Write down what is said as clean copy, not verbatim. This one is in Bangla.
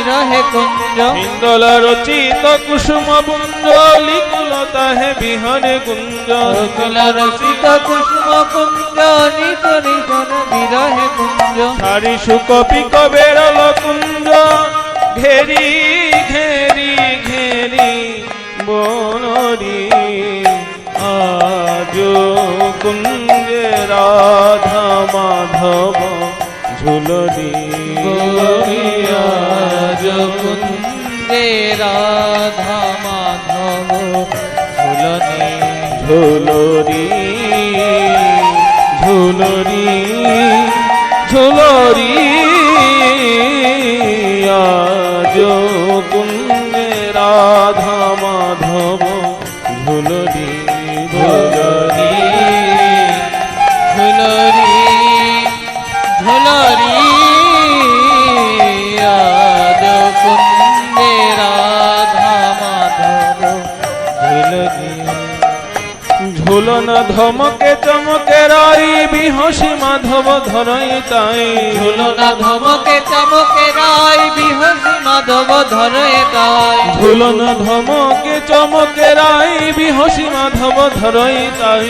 বিরহে কুঞ্জ হিন্দোল রচিত কুসুম পুঞ্জ লিকুলতা হে বিহনে কুঞ্জ রকুল রচিত কুসুম কুঞ্জ নিত নিতন বিরহে কুঞ্জ সারি সুকপি কবেরল কুঞ্জ ঘেরি ঘেরি ঘেরি বনরি আজ কুঞ্জে রাধা মাধব ঝুলরি আজ কুঞ্জে রাধা মাধব ঝুলনি ঝুলরি ঝুলরি ঝুলরি আজ কুঞ্জে রাধা মাধব ঝুলরি ঝুলরি ঝুলরি ঝুলরি আজ কুঞ্জে রাধা মাধব ঝুলরি ঝুলন ধমকে চমকে রাই বিহসি মাধব ধরই তাই ঝুলনা ধমকে চমকে রাই বিহসি মাধব ধরে তাই ঝুলন ধমকে চমকে রাই বিহসি মাধব ধরই তাই